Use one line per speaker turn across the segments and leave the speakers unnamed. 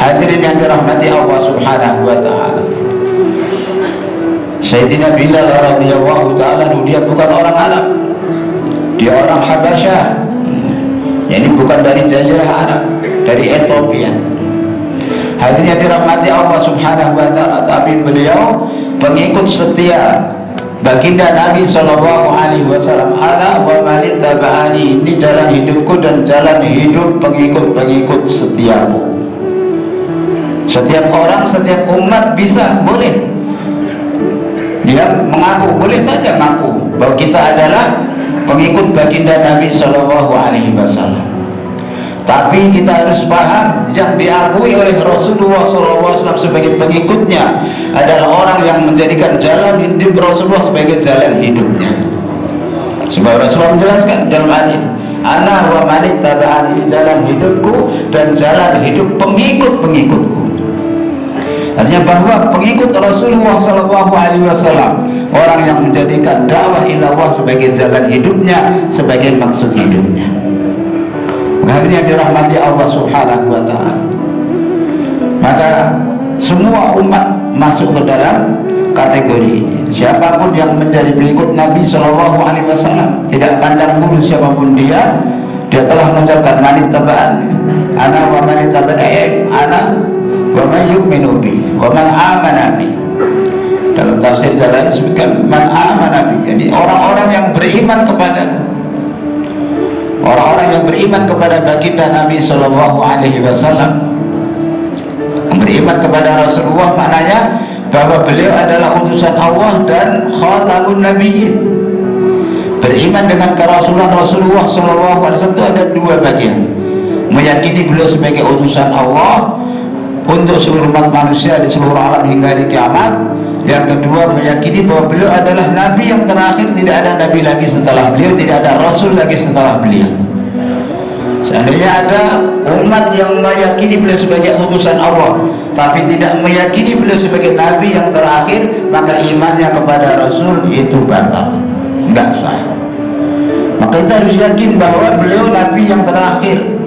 Hadirin yang dirahmati Allah Subhanahu wa taala, Sayyidina Bilal radhiyallahu taala, dia bukan orang Arab, dia orang Habasyah. Ini bukan dari Jazirah Arab, dari Ethiopia. Hadirin yang dirahmati Allah Subhanahu wa taala, tapi beliau pengikut setia baginda Nabi sallallahu alaihi wasallam. Ana wa man ittaba'ani, ini jalan hidupku dan jalan hidup pengikut-pengikut setiaku. Setiap orang, setiap umat bisa, boleh dia mengaku, boleh saja mengaku bahwa kita adalah pengikut baginda Nabi sallallahu alaihi wasallam. Tapi kita harus paham, yang diakui oleh Rasulullah SAW sebagai pengikutnya adalah orang yang menjadikan jalan hidup Rasulullah sebagai jalan hidupnya. Sebab Rasulullah menjelaskan dalam hadis, ana wa man ittaba'ani, jalan hidupku dan jalan hidup pengikut-pengikutku. Artinya bahwa pengikut Rasulullah SAW, orang yang menjadikan dakwah ilallah sebagai jalan hidupnya, sebagai maksud hidupnya. Hadirin yang dirahmati Allah Subhanahu wa taala, maka semua umat masuk ke dalam kategori siapapun yang menjadi pengikut Nabi sallallahu alaihi wasallam, tidak pandang bulu siapapun dia telah mengucapkan man ittaba'an, ana wa man ittaba'ani, ana wa man yu'minu bi wa man amana bi. Dalam tafsir Jalalain disebutkan man amana bi, yani orang-orang yang beriman kepadaku, orang-orang yang beriman kepada baginda Nabi sallallahu alaihi wasallam, beriman kepada Rasulullah, maknanya bahwa beliau adalah utusan Allah dan khatamun nabiyyin. Beriman dengan kerasulan Rasulullah sallallahu alaihi wasallam itu ada dua bagian: meyakini beliau sebagai utusan Allah untuk seluruh umat manusia di seluruh alam hingga hari kiamat. Yang kedua, meyakini bahwa beliau adalah nabi yang terakhir, tidak ada nabi lagi setelah beliau, tidak ada rasul lagi setelah beliau. Seandainya ada umat yang meyakini beliau sebagai utusan Allah tapi tidak meyakini beliau sebagai nabi yang terakhir, maka imannya kepada rasul itu batal, enggak sah. Maka kita harus yakin bahwa beliau nabi yang terakhir.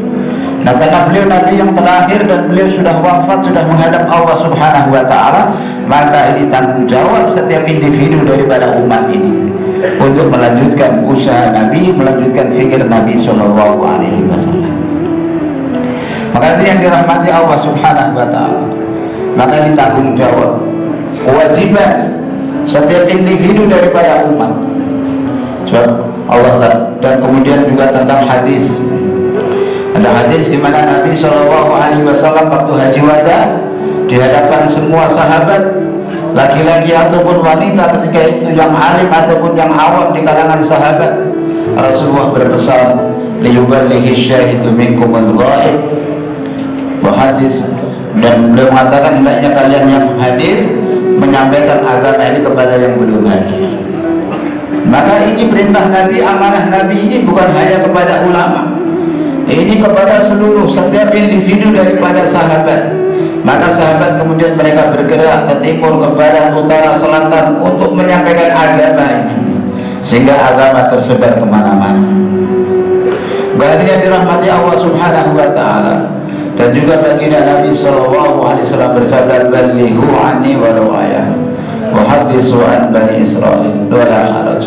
Nah, karena beliau nabi yang terakhir dan beliau sudah wafat, sudah menghadap Allah Subhanahu wa taala, maka ini tanggung jawab setiap individu daripada umat ini untuk melanjutkan usaha Nabi, melanjutkan fikir Nabi sallallahu alaihi wasallam. Maka itu yang dirahmati Allah Subhanahu wa taala, maka ini tanggung jawab, kewajiban setiap individu daripada umat. Sebab Allah dan kemudian juga tentang hadis. Ada hadis di mana Nabi sallallahu alaihi wasallam waktu haji wada di hadapan semua sahabat, laki-laki ataupun wanita ketika itu, yang alim ataupun yang awam di kalangan sahabat, Rasulullah berpesan, liyuballighi syahidu minkumul ghaib. Hadis, dan beliau mengatakan hendaknya kalian yang hadir menyampaikan agama ini kepada yang belum hadir. Maka ini perintah Nabi, amanah Nabi ini bukan hanya kepada ulama, ini kepada seluruh setiap individu daripada sahabat. Maka sahabat kemudian mereka bergerak ke timur, ke barat, utara, selatan untuk menyampaikan agama ini, sehingga agama tersebar kemana-mana. Hadirin dirahmati Allah Subhanahu wa taala, dan juga baginda Nabi sallallahu alaihi wasallam bersabda, ballighu anni walau ayah wa haditsu an bani Israil wala haraj.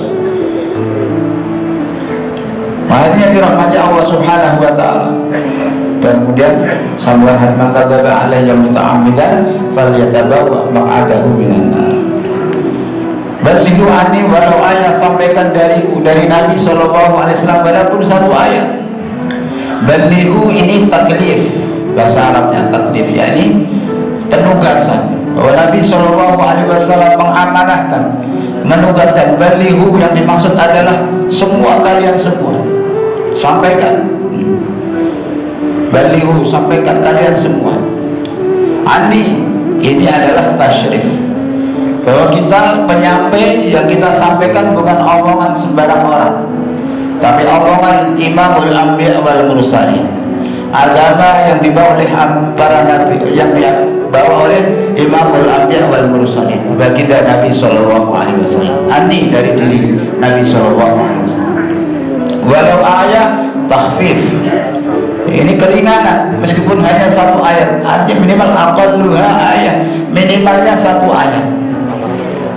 Hadirin dirahmati Allah Subhanahu wa taala, dan kemudian sambungan hadis, man kadzaba alayya muta'ammidan falyatabawa maq'adahu minan nar. Ballighu anni walau ayat, sampaikan dariku, dari Nabi sallallahu alaihi wasallam walaupun satu ayat. Ballighu ini taklif, bahasa Arabnya taklif, yakni penugasan, bahwa Nabi sallallahu alaihi wasallam mengamanahkan, menugaskan. Ballighu yang dimaksud adalah semua, kalian semua sampaikan. Ballighu, sampaikan kalian semua. Ani ini adalah tasyrif, bahwa kita penyampai, yang kita sampaikan bukan omongan sembarang orang, tapi omongan Imamul Anbiya wal Mursalin, agama yang dibawa oleh para nabi, yang dibawa oleh Imamul Anbiya wal Mursalin, baginda Nabi sallallahu alaihi wasallam. Ani dari diri Nabi sallallahu alaihi wasallam. Walau ayat takhfif, ini keringanan, meskipun hanya satu ayat. Artinya minimal aqalluha ayat, minimalnya 1 ayat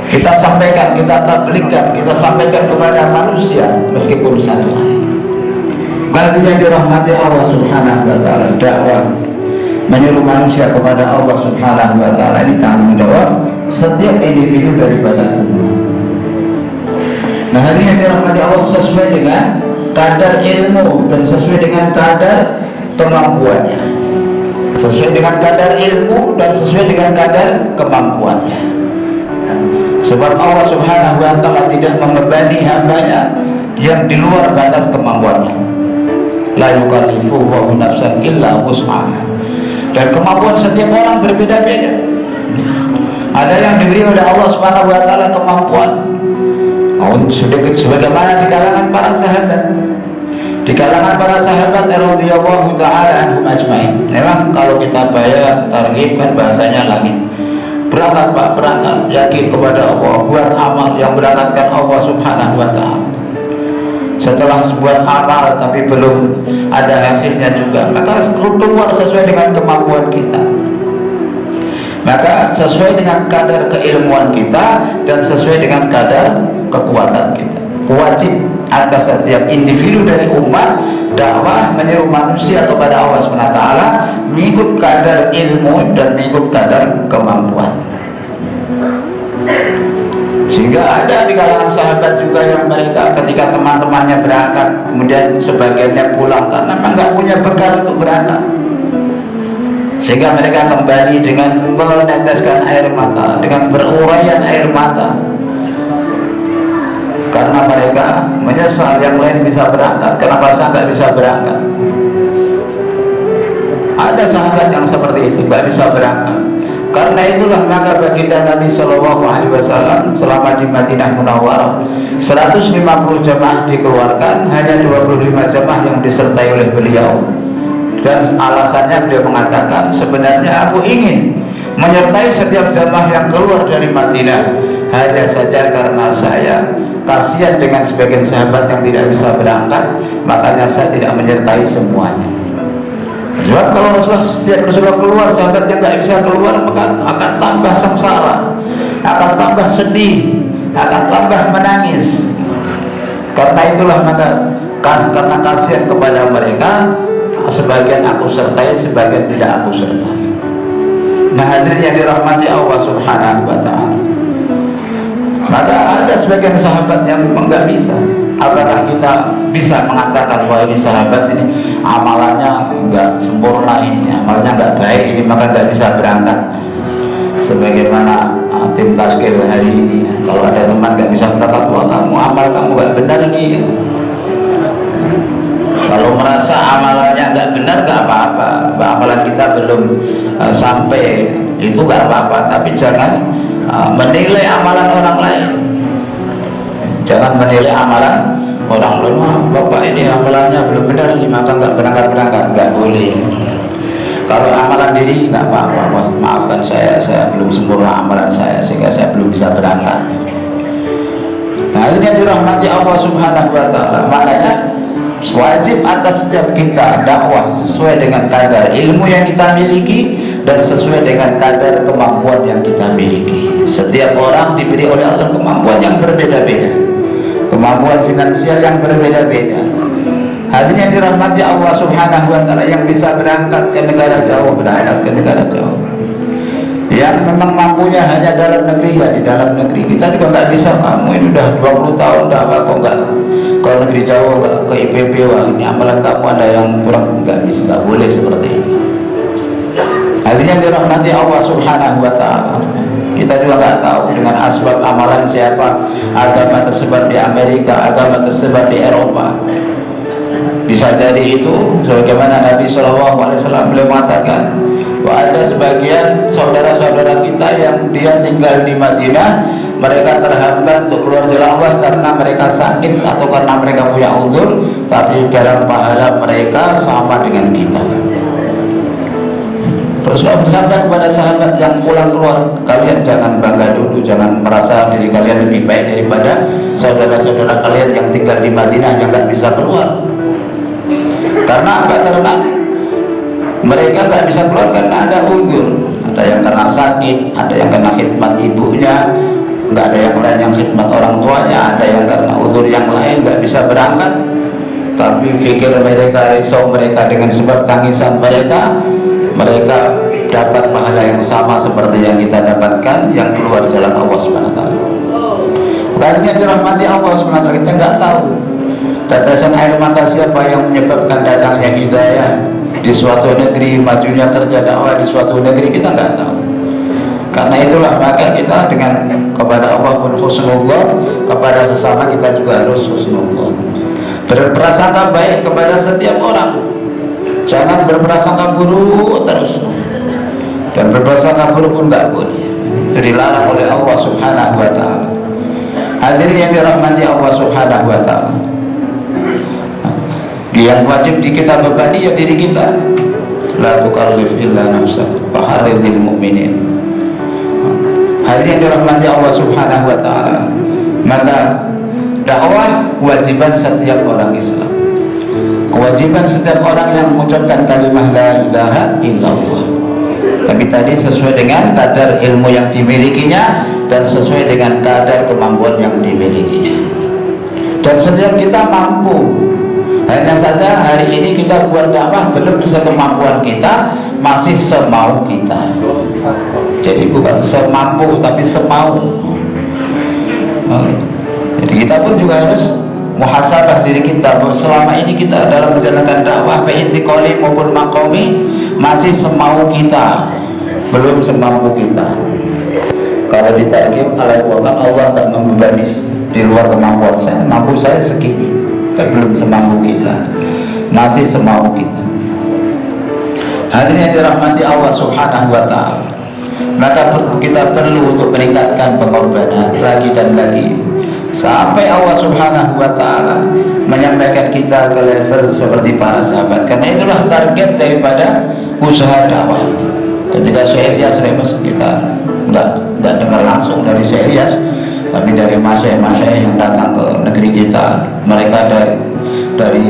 kita sampaikan, kita tabligkan, kita sampaikan kepada manusia meskipun 1 ayat. Artinya dirahmati Allah Subhanahu wa taala, dakwah menyeru manusia kepada Allah Subhanahu wa taala ini tanggung jawab setiap individu daripada umat. Nah, hadirin dirahmati Allah, sesuai dengan kadar ilmu dan sesuai dengan kadar kemampuannya, sesuai dengan kadar ilmu dan sesuai dengan kadar kemampuannya. Sebab Allah Subhanahu wa taala tidak membebani hambanya yang di luar batas kemampuannya. La yukallifu nafsan illa wus'aha. Dan kemampuan setiap orang berbeda-beda. Ada yang diberi oleh Allah Subhanahu wa taala kemampuan sebagaimana di kalangan para sahabat. Di kalangan para sahabat radhiyallahu taala anhum ajmain. Memang kalau kita bayar targhib kan bahasanya langit. Berangkat Pak, berangkat, yakin kepada Allah, buat amal yang berangkatkan Allah Subhanahu wa taala. Setelah sebuah amal tapi belum ada hasilnya juga, maka keluar sesuai dengan kemampuan kita. Maka sesuai dengan kadar keilmuan kita dan sesuai dengan kadar kekuatan kita. Wajib atas setiap individu dari umat dakwah menyeru manusia kepada Allah SWT mengikut kadar ilmu dan mengikut kadar kemampuan. Sehingga ada di kalangan sahabat juga yang mereka ketika teman-temannya berangkat kemudian sebagiannya pulang karena memang nggak punya bekal untuk berangkat, sehingga mereka kembali dengan meneteskan air mata, dengan beruraian air mata, karena mereka menyesal yang lain bisa berangkat, kenapa saya nggak bisa berangkat. Ada sahabat yang seperti itu, nggak bisa berangkat. Karena itulah maka baginda Nabi Shallallahu Alaihi Wasallam selama di Madinah Munawwarah 150 jemaah dikeluarkan, hanya 25 jemaah yang disertai oleh beliau. Dan alasannya beliau mengatakan, sebenarnya aku ingin menyertai setiap jemaah yang keluar dari Madinah, hanya saja karena saya kasihan dengan sebagian sahabat yang tidak bisa berangkat, makanya saya tidak menyertai semuanya. Sebab kalau setiap Rasulullah keluar, sahabat yang tidak bisa keluar, maka akan tambah sengsara, akan tambah sedih, akan tambah menangis. Karena itulah maka karena kasihan kepada mereka, sebagian aku sertai, sebagian tidak aku sertai. Nah, hadirin yang dirahmati Allah Subhanahu wa taala, maka ada sebagian sahabat yang memang nggak bisa. Apakah kita bisa mengatakan bahwa ini sahabat ini amalannya nggak sempurna, ini amalnya nggak baik, ini maka nggak bisa berangkat? Sebagaimana tim taskil hari ini, kalau ada teman nggak bisa berangkat, wah kamu amal kamu nggak benar nih. Kalau merasa amalannya nggak benar, nggak apa-apa, amalan kita belum sampai, itu nggak apa-apa. Tapi jangan menilai amalan orang lain. Jangan menilai amalan orang lain. Wah, bapak ini amalannya belum benar ini, maka nggak berangkat, nggak boleh. Kalau amalan diri nggak apa-apa, maafkan saya belum sempurna amalan saya sehingga saya belum bisa berangkat. Nah, ini yang dirahmati Allah Subhanahu wa taala. Maknanya wajib atas setiap kita dakwah sesuai dengan kadar ilmu yang kita miliki dan sesuai dengan kadar kemampuan yang kita miliki. Setiap orang diberi oleh Allah kemampuan yang berbeda-beda, kemampuan finansial yang berbeda-beda. Hadirin yang dirahmati Allah Subhanahu wa taala, yang bisa berangkat ke negara jauh, berangkat ke negara jauh. Yang memang mampunya hanya dalam negeri, ya di dalam negeri. Kita juga nggak bisa, kamu ini udah 20 tahun dakwah kok nggak ke negeri jauh, nggak ke IPB, wah ini amalan kamu ada yang kurang. Nggak bisa, nggak boleh seperti itu. Hadirin yang dirahmati Allah Subhanahu wa taala, kita juga nggak tahu dengan asbab amalan siapa. Agama tersebar di Amerika, agama tersebar di Eropa. Bisa jadi itu sebagaimana Nabi SAW beliau mengatakan bahwa ada sebagian saudara-saudara kita yang dia tinggal di Madinah, mereka terhambat untuk keluar jalan Allah karena mereka sakit atau karena mereka punya uzur, tapi dalam pahala mereka sama dengan kita. Rasulullah bersabda kepada sahabat yang pulang keluar, kalian jangan bangga dulu, jangan merasa diri kalian lebih baik daripada saudara-saudara kalian yang tinggal di Madinah yang nggak bisa keluar. Karena apa? Karena Mereka nggak bisa keluar karena ada uzur. Ada yang kena sakit, ada yang kena khidmat ibunya, nggak ada yang lain yang khidmat orang tuanya, ada yang karena uzur yang lain nggak bisa berangkat. Tapi fikir mereka, risau mereka dengan sebab tangisan mereka, mereka dapat pahala yang sama seperti yang kita dapatkan yang keluar jalan Allah Subhanahu wa taala. Artinya dirahmati Allah Subhanahu wa taala, kita nggak tahu tetesan air mata siapa yang menyebabkan datangnya hidayah di suatu negeri, majunya kerja dakwah di suatu negeri, kita nggak tahu. Karena itulah maka kita dengan kepada Allah pun husnullah, kepada sesama kita juga harus husnullah. Berprasangka baik kepada setiap orang, jangan berprasangka buruk terus. Dan berprasangka buruk pun nggak boleh, itu dilarang oleh Allah Subhanahu wa taala. Hadirin yang dirahmati Allah Subhanahu wa taala, yang wajib di kita bebani ya diri kita. La tukallif illa nafsak wa harridil mu'minin. Hadirin yang dirahmati Allah Subhanahu wa taala, maka dakwah kewajiban setiap orang Islam, kewajiban setiap orang yang mengucapkan kalimah la ilaha illallah. Tapi tadi sesuai dengan kadar ilmu yang dimilikinya dan sesuai dengan kadar kemampuan yang dimilikinya. Dan setiap kita mampu. Hanya saja hari ini kita buat dakwah belum sekemampuan kita, masih semau kita. Jadi bukan semampu tapi semau. Jadi kita pun juga harus muhasabah diri kita bahwa selama ini kita dalam menjalankan dakwah baik intiqali maupun maqami masih semau kita, belum semampu kita. Kalau ditargim ala kuatan Allah akan membebani di luar kemampuan saya, mampu saya segini, tapi belum semampu kita, masih semau kita. Hadirin yang dirahmati Allah Subhanahu wa taala, maka kita perlu untuk meningkatkan pengorbanan lagi dan lagi sampai Allah Subhanahu wa taala menyampaikan kita ke level seperti para sahabat. Karena itulah target daripada usaha dakwah. Ketika Syekh Ilyas Remes, kita enggak dengar langsung dari Syekh Ilyas, tapi dari masyayikh yang datang ke negeri kita. Mereka dari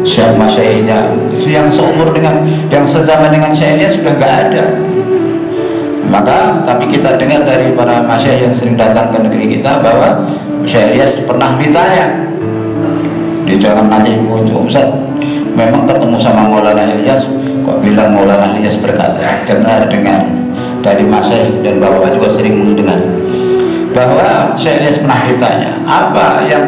syekh masyayikhnya yang seumur dengan, yang sezaman dengan Syekh Ilyas sudah enggak ada. Maka tapi kita dengar dari para masyayikh yang sering datang ke negeri kita bahwa Syekh Ilyas pernah ditanya di Jalan Najib, Ustaz, memang ketemu sama Maulana Ilyas, kok bilang Maulana Ilyas berkata, dengar dari masyayikh dan bapak juga sering mendengar bahwa Syekh Ilyas pernah ditanya apa yang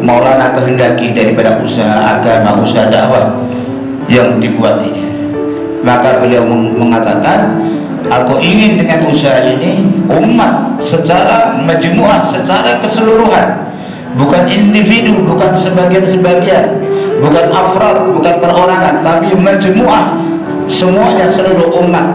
Maulana kehendaki daripada usaha agama, usaha dakwah yang dibuat ini. Maka beliau mengatakan, aku ingin dengan usaha ini umat secara majmu'ah, secara keseluruhan, bukan individu, bukan sebagian-sebagian, bukan afrad, bukan perorangan, tapi majmu'ah, semuanya, seluruh umat,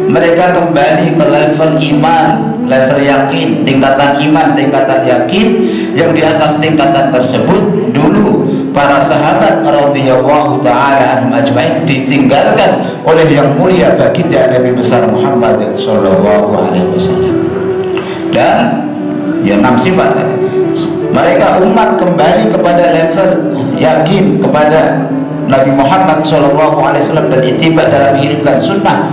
mereka kembali ke level iman, level yakin, tingkatan iman, tingkatan yakin. Yang di atas tingkatan tersebut dulu para sahabat radhiyallahu taala anhum ajmain ditinggalkan oleh yang mulia baginda Nabi besar Muhammad sallallahu alaihi wasallam. Dan ya 6 sifat tadi. Mereka umat kembali kepada level yakin kepada Nabi Muhammad sallallahu alaihi wasallam dan ittiba dalam menghidupkan sunnah,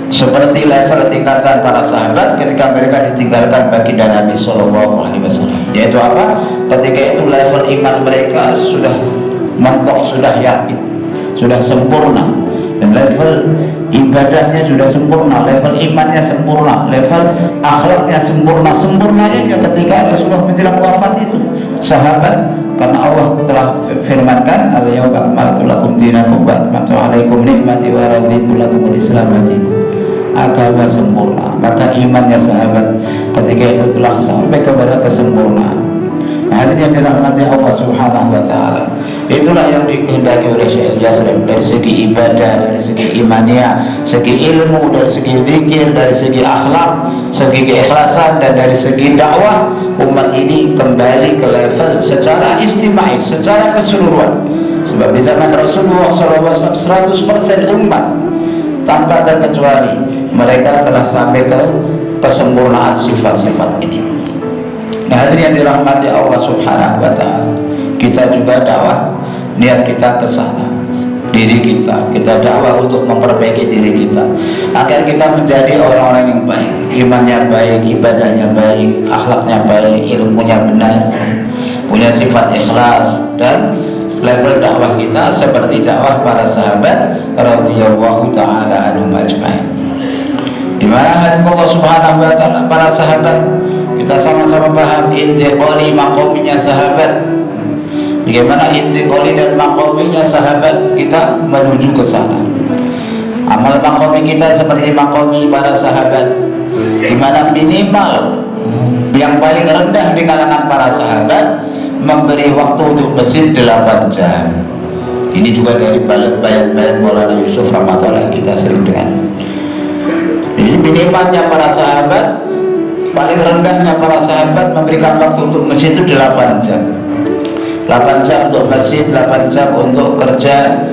seperti level tingkatan para sahabat ketika mereka ditinggalkan baginda Nabi sallallahu alaihi wasallam. Yaitu apa? Ketika itu level iman mereka sudah mentok, sudah yakin, sudah sempurna, dan level ibadahnya sudah sempurna, level imannya sempurna, level akhlaknya sempurna. Sempurnanya ya ketika Rasulullah menjelang wafat itu, sahabat, karena Allah telah firmankan, al-yawma akmaltu lakum dinakum wa atmamtu alaikum ni'mati wa raditu lakumul Islam dinan. Agama sempurna, maka imannya sahabat ketika itu telah sampai kepada kesempurnaan. Hadirin yang dirahmati Allah Subhanahu wa taala, itulah yang dikehendaki oleh Syekh Ilyas dari segi ibadah, dari segi imaniyah, segi ilmu, dari segi zikir, dari segi akhlak, segi keikhlasan, dan dari segi dakwah. Umat ini kembali ke level secara istimewa, secara keseluruhan. Sebab di zaman Rasulullah SAW 100% umat tanpa terkecuali mereka telah sampai ke kesempurnaan sifat-sifat ini. Nah, hadirin yang dirahmati Allah Subhanahu wa taala, kita juga dakwah, niat kita ke sana. diri kita. Kita dakwah untuk memperbaiki diri kita agar kita menjadi orang-orang yang baik, imannya baik, ibadahnya baik, akhlaknya baik, ilmunya benar, punya sifat ikhlas, dan level dakwah kita seperti dakwah para sahabat radhiyallahu taala anhum ajmain. Di mana hadis Allah Subhanahu wa taala para sahabat, kita sama-sama paham intiqali maqaminya sahabat. Bagaimana intiqali dan maqaminya sahabat, kita menuju ke sana. Amal maqami kita seperti maqami para sahabat, di mana minimal yang paling rendah di kalangan para sahabat memberi waktu untuk masjid 8 jam. Ini juga dari bayat-bayat Maulana Yusuf Rahmatullah kita sering dengar. Ini minimalnya para sahabat, paling rendahnya para sahabat memberikan waktu untuk masjid itu 8 jam. 8 jam untuk masjid, 8 jam untuk kerja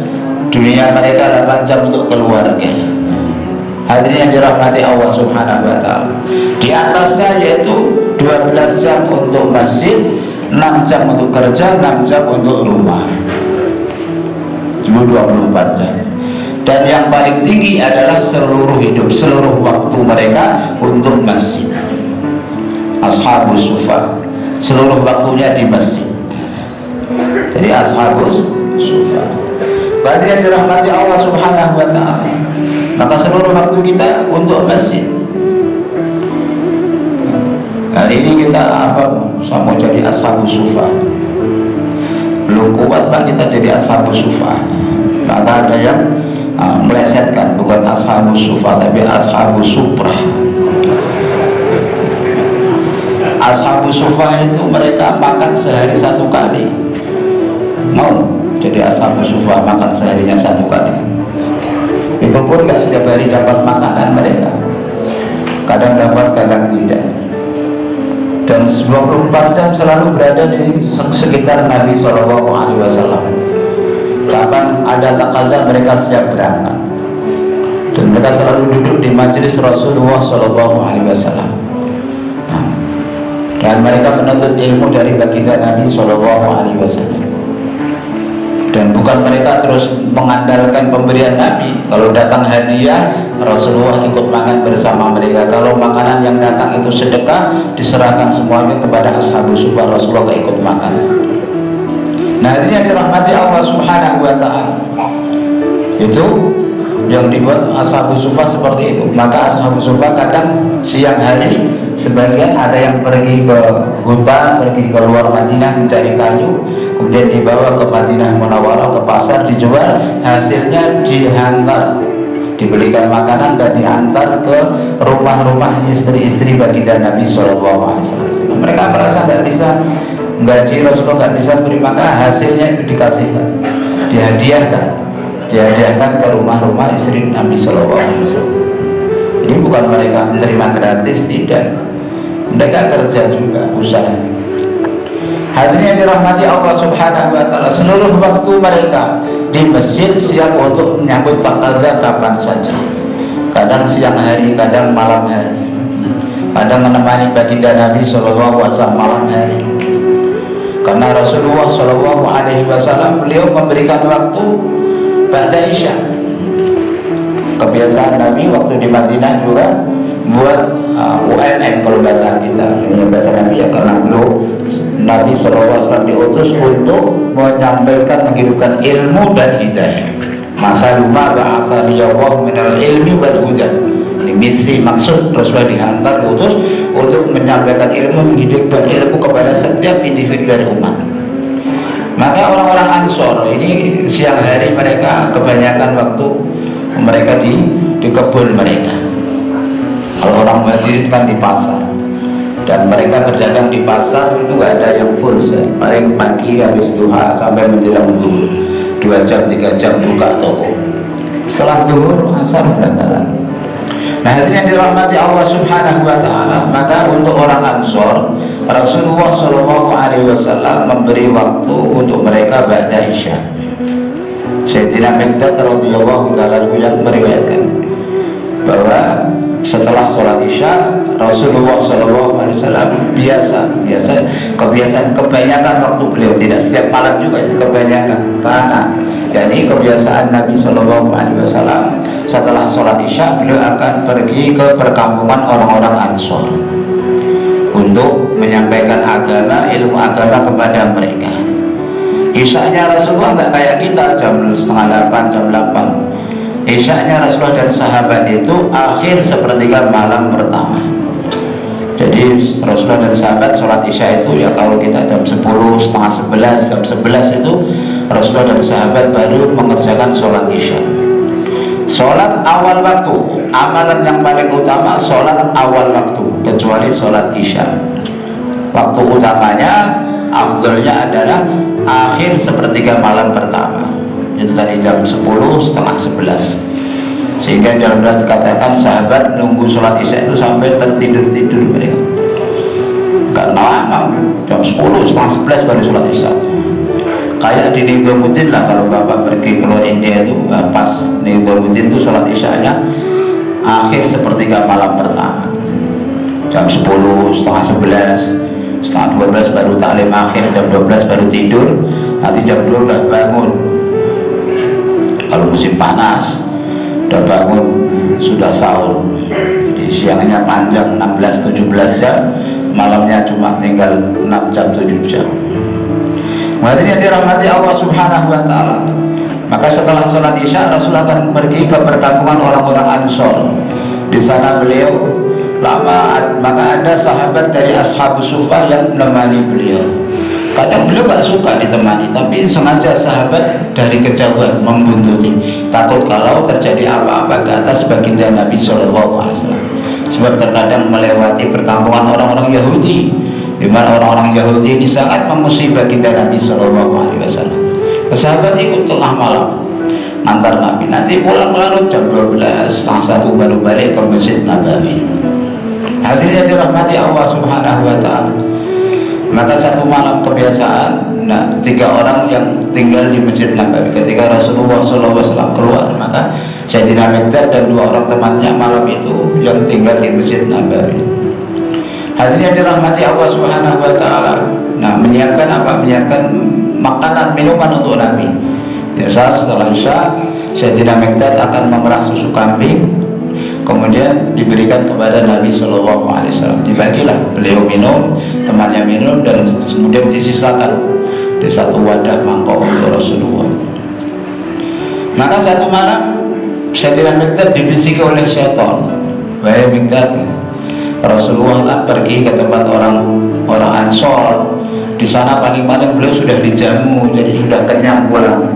dunia mereka, 8 jam untuk keluarga. Hadirin yang dirahmati Allah Subhanahu wa taala. Di atasnya yaitu 12 jam untuk masjid, 6 jam untuk kerja, 6 jam untuk rumah. Itu 24 jam. Dan yang paling tinggi adalah seluruh hidup, seluruh waktu mereka untuk masjid. Ashabus Sufa, seluruh waktunya di masjid. Jadi Ashabus Sufa. Berarti yang dirahmati Allah Subhanahu wa taala, maka seluruh waktu kita untuk masjid. Hari ini kita sama jadi Ashabus Sufa. Belum kuat Pak kita jadi Ashabus Sufa. Maka ada yang melesetkan, bukan Ashabus Sufa tapi Ashabus Suprah. Ashabus Sufa itu mereka makan sehari 1 kali. Mau jadi Ashabus Sufa makan seharinya 1 kali. Itu pun gak setiap hari dapat makanan mereka. Kadang dapat, kadang tidak. Dan 24 jam selalu berada di sekitar Nabi SAW. Kapan ada takazah mereka siap berangkat. Dan mereka selalu duduk di majelis Rasulullah SAW. Dan mereka menuntut ilmu dari baginda Nabi SAW. Dan bukan mereka terus mengandalkan pemberian Nabi. Kalau datang hadiah, Rasulullah ikut makan bersama mereka. Kalau makanan yang datang itu sedekah, diserahkan semuanya kepada Ashabus Sufa, Rasulullah ikut makan. Nah, ini yang dirahmati Allah Subhanahu wa taala. Itu yang dibuat Ashabus Sufa seperti itu. Maka Ashabus Sufa kadang siang hari sebagian ada yang pergi ke hutan, pergi ke luar Madinah mencari kayu, kemudian dibawa ke Madinah Munawwarah, ke pasar dijual, hasilnya dihantar, dibelikan makanan dan diantar ke rumah-rumah istri-istri baginda Nabi SAW. Mereka merasa nggak bisa gaji Rasulullah, nggak bisa beri, maka hasilnya itu dikasihkan, dihadiahkan ke rumah-rumah istri Nabi SAW. Ini bukan mereka menerima gratis, tidak, mereka kerja juga, usaha. Hadirin yang dirahmati Allah Subhanahu wa taala, seluruh waktu mereka di masjid siap untuk menyambut takazah kapan saja. Kadang siang hari, kadang malam hari. Kadang menemani baginda Nabi SAW malam hari. Karena Rasulullah SAW beliau memberikan waktu ba'da Isya. Kebiasaan Nabi waktu di Madinah juga buat UMM kalau bahasa kita, ini bahasa Nabi ya, karena beliau Nabi SAW diutus untuk menyampaikan, menghidupkan ilmu dan hidayah. Masaluma ba'athaliyallahu minal ilmi wal huda. Ini misi, maksud Rasulullah dihantar, diutus untuk menyampaikan ilmu, menghidupkan ilmu kepada setiap individu dari umat. Maka orang-orang Ansor ini siang hari mereka kebanyakan waktu mereka di kebun mereka. Kalau orang Muhajirin kan di pasar, dan mereka berdagang di pasar itu nggak ada yang full sih. Paling pagi habis duha sampai menjelang zuhur, 2 jam 3 jam buka toko. Setelah zuhur asar udah nggak lagi. Nah, hadirin yang dirahmati Allah Subhanahu wa taala, maka untuk orang Ansor Rasulullah SAW memberi waktu untuk mereka ba'da Isya. Sayyidina Miqdad radhiyallahu taala yang meriwayatkan bahwa setelah sholat Isya Rasulullah SAW kebiasaan kebanyakan waktu beliau, tidak setiap malam juga, kebanyakan, karena jadi kebiasaan Nabi SAW setelah sholat isya beliau akan pergi ke perkampungan orang-orang Ansor untuk menyampaikan agama, ilmu agama kepada mereka. Isyanya Rasulullah nggak kayak kita jam 7:30, jam 8. Isyanya Rasulullah dan sahabat itu akhir sepertiga malam pertama. Jadi Rasulullah dan sahabat sholat isya itu ya kalau kita jam 10, setengah 11, jam 11 itu Rasulullah dan sahabat baru mengerjakan sholat isya. Sholat awal waktu, amalan yang paling utama sholat awal waktu, kecuali sholat isya. Waktu utamanya, afdalnya adalah akhir sepertiga malam pertama. Itu tadi jam 10, setengah 11. Sehingga dalam dikatakan sahabat nunggu sholat isya itu sampai tertidur-tidur mereka. Karena lama, jam 10, setengah 11 baru sholat isya. Kayak di Nizamuddin lah, kalau bapak pergi keluar India itu pas Nizamuddin itu sholat isyanya akhir sepertiga malam pertama. Jam 10, setengah 11, setengah 12 baru taklim akhir, jam 12 baru tidur, nanti jam 2 udah bangun. Kalau musim panas udah bangun, sudah sahur. Jadi siangnya panjang 16-17 jam, malamnya cuma tinggal 6 jam 7 jam. Hadirin yang dirahmati Allah Subhanahu wa taala. Maka setelah sholat isya Rasul akan pergi ke perkampungan orang-orang Ansor. Di sana beliau lama, maka ada sahabat dari Ashabus Suffah yang menemani beliau. Kadang beliau gak suka ditemani, tapi sengaja sahabat dari kejauhan membuntuti, takut kalau terjadi apa-apa ke atas baginda Nabi SAW. Sebab terkadang melewati perkampungan orang-orang Yahudi, di mana orang-orang Yahudi ini sangat memusuhi baginda Nabi SAW. Sahabat ikut tengah malam antar Nabi, nanti pulang larut jam 12, setengah 1 baru balik ke Masjid Nabawi. Hadirin dirahmati Allah Subhanahu wa taala. Maka satu malam kebiasaan, 3 orang yang tinggal di Masjid Nabawi ketika Rasulullah SAW keluar, maka Sayyidina Miqdad dan 2 orang temannya malam itu yang tinggal di Masjid Nabawi. Hadirin yang dirahmati Allah Subhanahu wa taala. Menyiapkan apa? Menyiapkan makanan, minuman untuk Nabi. Biasa setelah isya Sayyidina Miqdad akan memerah susu kambing, kemudian diberikan kepada Nabi SAW. Dibagilah, beliau minum, temannya minum, dan kemudian disisakan di satu wadah mangkok untuk Rasulullah. Maka satu malam Sayyidina Miqdad dibisiki oleh syaitan, "Wahai Miqdad, Rasulullah akan pergi ke tempat orang Ansor. Di sana paling-paling beliau sudah dijamu, jadi sudah kenyang pulang.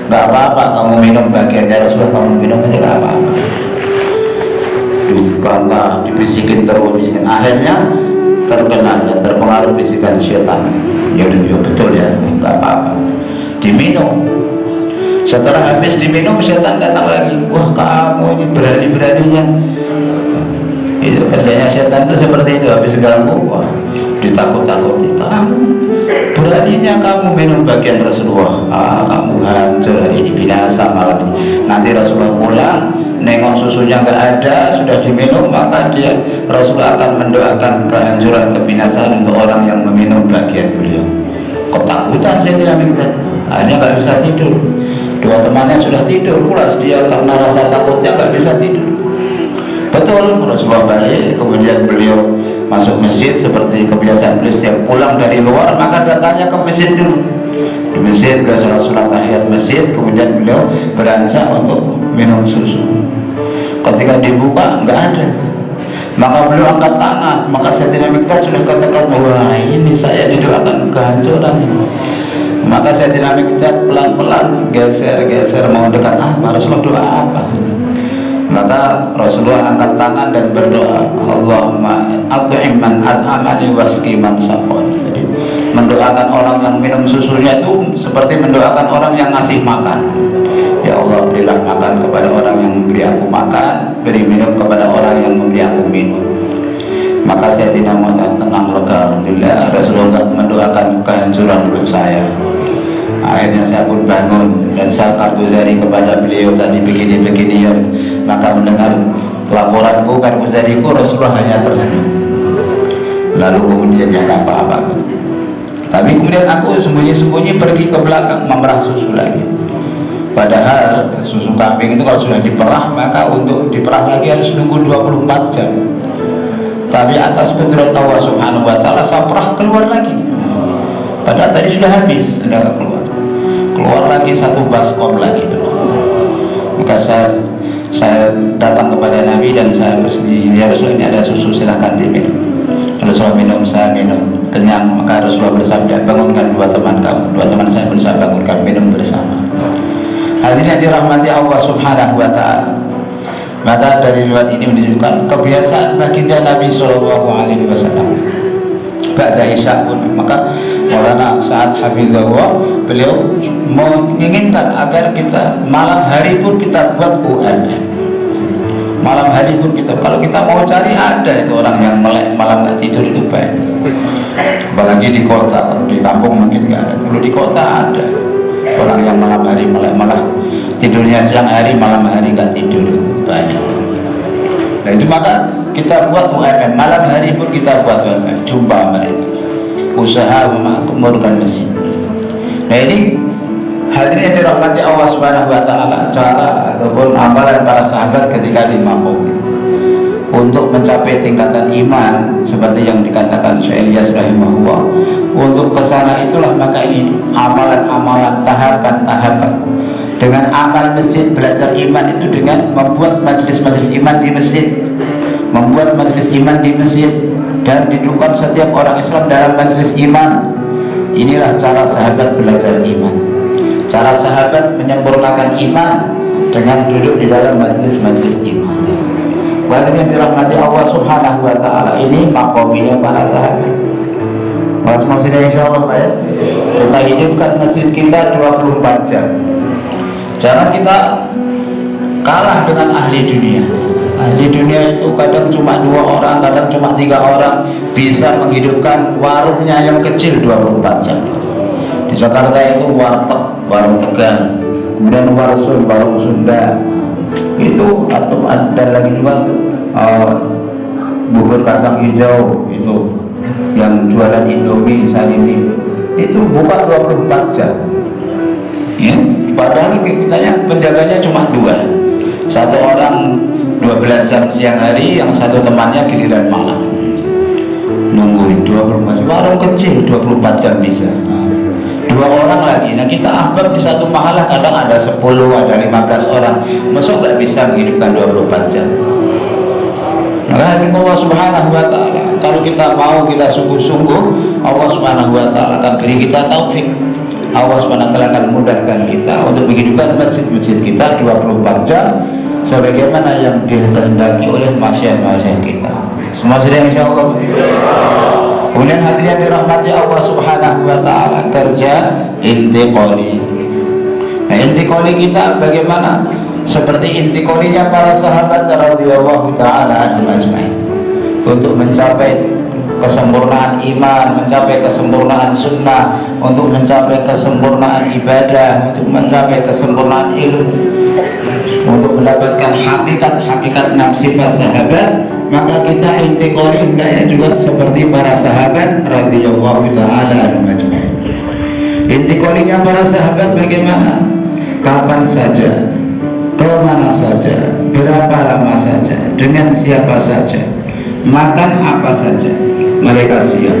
Gak apa-apa kamu minum bagiannya Rasulullah, kamu minum aja gak apa-apa." Dibantah, dibisikin terus, bisikin. Akhirnya terpengaruh bisikan syaitan. Ya betul ya, nggak apa-apa. Diminum. Setelah habis diminum, syaitan datang lagi. "Wah, kamu ini berani-beraninya." Itu kerjanya syaitan itu seperti itu. Habis ganggu, wah, ditakut-takuti. "Kamu beraninya kamu minum bagian Rasulullah. Kamu hancur hari ini, binasa malam ini." Nanti Rasulullah pulang, nengok susunya nggak ada, sudah diminum, maka Rasulullah akan mendoakan kehancuran, kebinasaan untuk orang yang meminum bagian beliau. Ketakutan saya tidak minta, akhirnya nggak bisa tidur. 2 temannya sudah tidur, pulas dia karena rasa takutnya nggak bisa tidur. Betul, Rasulullah balik, kemudian beliau masuk masjid seperti kebiasaan beliau setiap pulang dari luar, maka datanya ke masjid dulu. Di masjid beliau sholat tahiyat masjid, kemudian beliau beranjak untuk minum susu. Ketika dibuka nggak ada, maka beliau angkat tangan, maka Sayyidina Miqdad sudah katakan, "Wah, ini saya didoakan kehancuran ini." Maka Sayyidina Miqdad pelan-pelan geser mau dekat, Rasulullah doa apa? Maka Rasulullah angkat tangan dan berdoa, "Allahumma at'im man at'amani wasqi man saqon." Jadi mendoakan orang yang minum susunya itu seperti mendoakan orang yang ngasih makan. Ya Allah, berilah makan kepada orang yang memberi aku makan, beri minum kepada orang yang memberi aku minum. Maka saya tidak mau tenang, lega. Alhamdulillah, Rasulullah mendoakan kehancuran untuk saya. Akhirnya saya pun bangun dan saya karguzari kepada beliau tadi begini ya. Maka mendengar laporanku kan menjadiku Rasulullah hanya tersenyum, lalu kemudian ya nggak apa-apa. Tapi kemudian aku sembunyi-sembunyi pergi ke belakang memerah susu lagi. Padahal susu kambing itu kalau sudah diperah, maka untuk diperah lagi harus nunggu 24 jam. Tapi atas kudrat Allah Subhanahu wa Ta'ala, saya perah keluar lagi. Padahal tadi sudah habis, sudah keluar lagi satu baskom lagi. Maka saya datang kepada Nabi dan saya bersedia, ya Rasulullah, ini ada susu, silahkan diminum. Rasulullah minum, saya minum, kenyang. Maka Rasulullah bersabda, bangunkan dua teman kamu. Dua teman saya pun saya bangunkan, minum bersama. Hadirin yang dirahmati Allah Subhanahu wa Ta'ala, maka dari riwayat ini menunjukkan kebiasaan baginda Nabi Shallallahu Alaihi Wasallam. Ba'da Isya pun, maka Maulana Sa'ad Hafizahullah, beliau menginginkan agar kita malam hari pun kita buat UMM. Malam hari pun kita, kalau kita mau cari ada itu orang yang melek malam nggak tidur itu baik. Apalagi di kota, kalau di kampung mungkin nggak ada. Dulu di kota ada orang yang malam hari melek, malah tidurnya siang hari, malam hari nggak tidur, banyak. Nah itu maka kita buat UMM, malam hari pun kita buat UMM, jumpa mereka, usaha memakmurkan masjid. Nah ini hadirin yang dirahmati Allah Subhanahu wa Ta'ala, cara ataupun amalan para sahabat ketika di Makkah untuk mencapai tingkatan iman seperti yang dikatakan Syekh Ilyas rahimahullah. Untuk kesana itulah maka ini amalan-amalan, tahapan-tahapan. Dengan amal masjid, belajar iman itu dengan membuat majelis-majelis iman di masjid, membuat majelis iman di masjid dan didukung setiap orang Islam dalam majelis iman. Inilah cara sahabat belajar iman, cara sahabat menyempurnakan iman dengan duduk di dalam majelis-majelis iman. Walaupun yang dirahmati Allah Subhanahu wa Ta'ala, ini makominya para sahabat. Mas masjidnya insyaallah Pak ya. Kita hidupkan masjid kita 24 jam. Jangan kita kalah dengan ahli dunia. Ahli dunia itu kadang cuma 2 orang, kadang cuma 3 orang bisa menghidupkan warungnya yang kecil 24 jam. Di Jakarta itu warteg, warung Tegal, kemudian warsun, warung Sunda, itu atau ada lagi juga tuh bubur kacang hijau itu yang jualan Indomie saat ini itu buka 24 jam ya, padahal kitanya penjaganya cuma 2, satu orang 12 jam siang hari, yang satu temannya giliran malam nungguin 24 jam. Warung kecil 24 jam bisa 2 orang lagi. Nah kita ahbab di satu mahalah kadang ada 10, ada 15 orang, masuk nggak bisa menghidupkan 24 jam. Maka Allah Subhanahu wa Ta'ala, kalau kita mau, kita sungguh-sungguh, Allah Subhanahu wa Ta'ala akan beri kita taufik. Allah Subhanahu wa Ta'ala akan mudahkan kita untuk menghidupkan masjid-masjid kita 24 jam sebagaimana yang dikehendaki oleh masyayikh kita. Semua sudah insyaallah. Kemudian hadirin dirahmati Allah Subhanahu wa Ta'ala, kerja intiqali. Nah intiqali kita bagaimana? Seperti intiqalinya para sahabat radhiyallahu ta'ala anhum ajma'in, untuk mencapai kesempurnaan iman, mencapai kesempurnaan sunnah, untuk mencapai kesempurnaan ibadah, untuk mencapai kesempurnaan ilmu, untuk mendapatkan hakikat 6 sifat sahabat. Maka kita intiqali hendaknya juga seperti para sahabat radhiyallahu ta'ala anhum ajma'in. Intiqalinya para sahabat bagaimana? Kapan saja, kemana saja, berapa lama saja, dengan siapa saja, makan apa saja, mereka siap.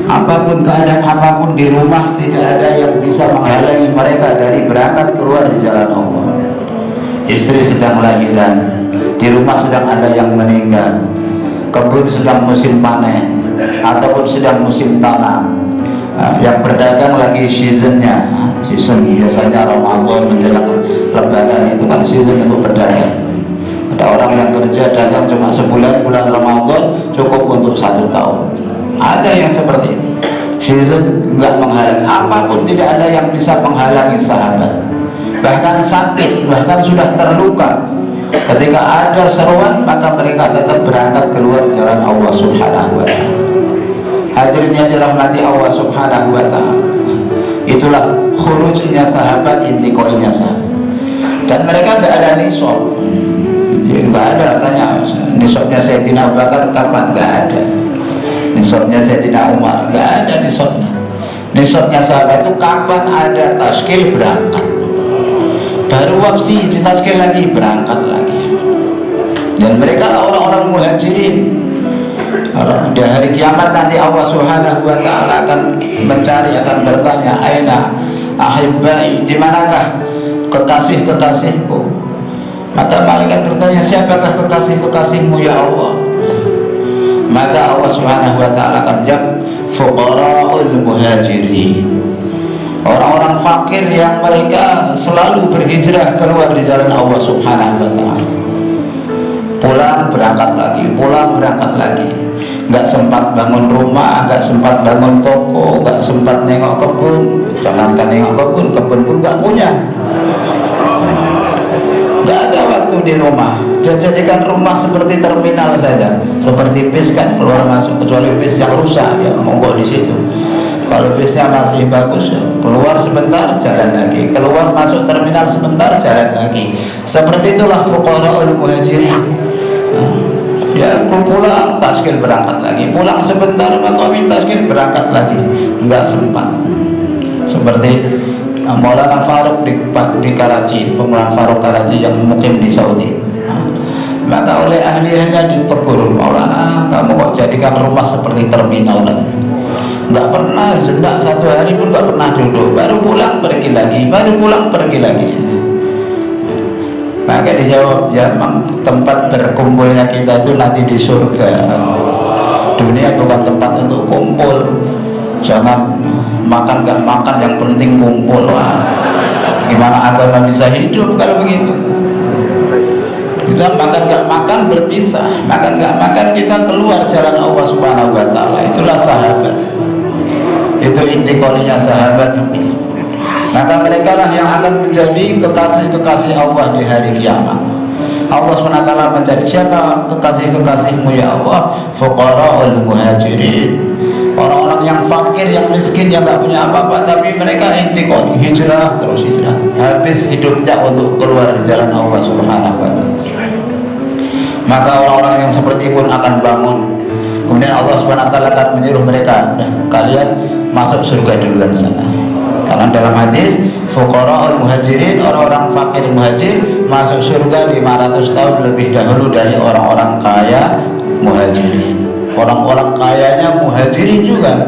Apapun keadaan, apapun di rumah, tidak ada yang bisa menghalangi mereka dari berangkat keluar di jalan Allah. Istri sedang lahiran, di rumah sedang ada yang meninggal, kebun sedang musim panen ataupun sedang musim tanam, yang berdagang lagi seasonnya. Season biasanya Ramadan menjelang Lebaran itu kan season untuk berdagang. Ada orang yang kerja dagang cuma sebulan, bulan Ramadan cukup untuk 1 tahun. Ada yang seperti itu. Season enggak menghalangi, apapun tidak ada yang bisa menghalangi sahabat. Bahkan sakit, bahkan sudah terluka, ketika ada seruan maka mereka tetap berangkat keluar jalan Allah Subhanahu wa Ta'ala. Hadirin yang dirahmati Allah Subhanahu wa Ta'ala, itulah khurujnya sahabat, intiqalinya sahabat. Dan mereka tidak ada nisab, nggak nggak ada. Tanya nisabnya Sayyidina Abu Bakar kapan? Nggak ada. Nisabnya Sayyidina Umar nggak ada nisabnya. Nisabnya sahabat itu kapan ada taskil berangkat, baru wafsi ditaskil lagi berangkat lagi. Dan mereka lah orang-orang muhajirin. Di hari kiamat nanti Allah Subhanahu wa ta'ala akan mencari, akan bertanya, aina ahibbai, di manakah kekasih-kekasihku? Maka malaikat bertanya, siapakah kekasih-kekasihmu ya Allah? Maka Allah Subhanahu wa ta'ala akan menjawab, fuqara'ul muhajirin, orang-orang fakir yang mereka selalu berhijrah keluar di jalan Allah Subhanahu wa ta'ala. Pulang berangkat lagi, pulang berangkat lagi. Nggak sempat bangun rumah, nggak sempat bangun toko, nggak sempat nengok kebun. Jangankan nengok kebun, kebun pun nggak punya. Nggak ada waktu di rumah. Dia jadikan rumah seperti terminal saja, seperti bis kan, keluar masuk, kecuali bis yang rusak ya mogok di situ. Kalau bisnya masih bagus, keluar sebentar jalan lagi, keluar masuk terminal sebentar jalan lagi. Seperti itulah fuqara'ul muhajirin. Ya pulang taskil berangkat lagi, pulang sebentar maqami taskil berangkat lagi, enggak sempat. Seperti Maulana Faruk di Karachi, Pemulaan Faruk Karachi yang mukim di Saudi. Maka oleh ahlinya ditegur, Maulana kamu kok jadikan rumah seperti terminal lagi? Nggak pernah jendak satu hari pun nggak pernah duduk, baru pulang pergi lagi, baru pulang pergi lagi. Maka dijawab, ya memang tempat berkumpulnya kita itu nanti di surga. Dunia bukan tempat untuk kumpul. Jangan makan nggak makan, yang penting kumpul. Wah, gimana agama bisa hidup kalau begitu? Kita makan nggak makan berpisah, makan nggak makan kita keluar jalan Allah Subhanahu wa ta'ala. Itulah sahabat. Itu inti kolinya sahabat. Maka mereka lah yang akan menjadi kekasih-kekasih Allah di hari kiamat. Allah SWT mencari, siapa kekasih-kekasihmu ya Allah? Fuqara'ul muhajirin, orang-orang yang fakir, yang miskin, yang gak punya apa-apa, tapi mereka intikal hijrah, terus hijrah, habis hidupnya untuk keluar di jalan Allah Subhanahu wa ta'ala. Maka orang-orang yang seperti pun akan bangun. Kemudian Allah SWT akan menyuruh mereka, kalian masuk surga duluan sana. Karena dalam hadis fuqara'ul muhajirin, orang-orang fakir muhajir masuk surga 500 tahun lebih dahulu dari orang-orang kaya muhajirin. Orang-orang kayanya muhajirin juga.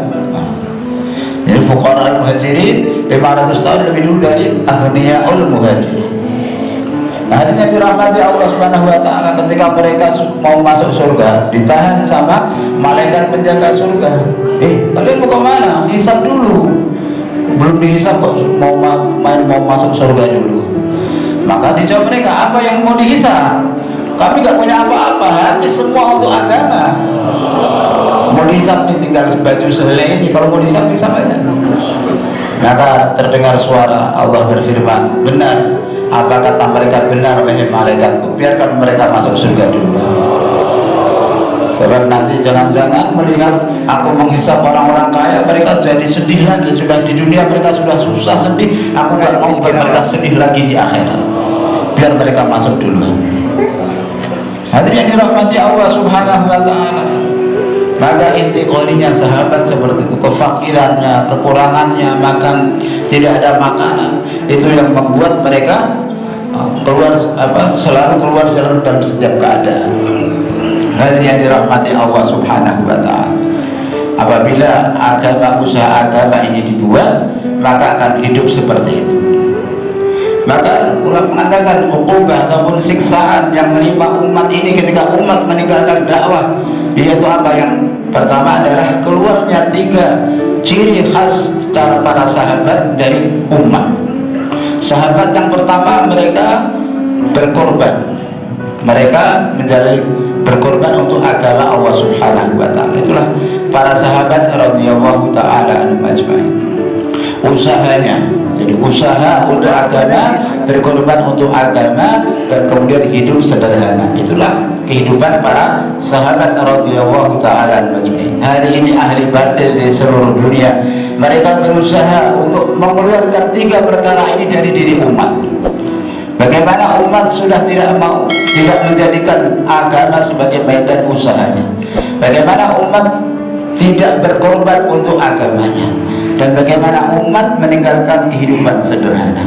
Jadi fuqara'ul muhajirin 500 tahun lebih dulu dari aghniyaul muhajirin. Akhirnya dirahmati Allah Subhanahu wa ta'ala, ketika mereka mau masuk surga ditahan sama malaikat penjaga surga. Kalian mau kemana? Hisab dulu. Belum dihisab kok mau masuk surga dulu. Maka dijawab mereka, apa yang mau dihisab? Kami gak punya apa-apa, habis semua untuk agama. Mau dihisab nih tinggal baju sehelai ini, kalau mau dihisab bisa aja. Maka terdengar suara Allah berfirman, benar. Apa kata mereka? Benar wahai malaikatku, biarkan mereka masuk surga dulu. Sebab nanti jangan-jangan melihat aku menghisap orang-orang kaya, mereka jadi sedih lagi. Sudah di dunia mereka sudah susah sedih, aku gak mau bikin mereka sedih lagi di akhirat. Biar mereka masuk dulu. Hadirin dirahmati Allah Subhanahu wa ta'ala. Maka inti kolinya sahabat seperti itu, kefakirannya, kekurangannya, makan, tidak ada makanan, itu yang membuat mereka selalu keluar jalan dalam setiap keadaan. Hadirin yang dirahmati Allah Subhanahu wa ta'ala, apabila usaha agama ini dibuat, maka akan hidup seperti itu. Maka ulama mengatakan uqubah ataupun siksaan yang menimpa umat ini ketika umat meninggalkan dakwah, yaitu apa? Yang pertama adalah keluarnya 3 ciri khas para sahabat dari umat. Sahabat yang pertama, mereka berkorban, mereka menjalani berkorban untuk agama Allah Subhanahu wa ta'ala. Itulah para sahabat radhiyallahu ta'ala anhum ajma'in. Usahanya, jadi usaha untuk agama, berkorban untuk agama, dan kemudian hidup sederhana. Itulah kehidupan para sahabat radhiyallahu ta'ala anhum ajma'in. Hari ini ahli batil di seluruh dunia, mereka berusaha untuk mengeluarkan 3 perkara ini dari diri umat. Bagaimana umat sudah tidak menjadikan agama sebagai medan usahanya. Bagaimana umat tidak berkorban untuk agamanya. Dan bagaimana umat meninggalkan kehidupan sederhana.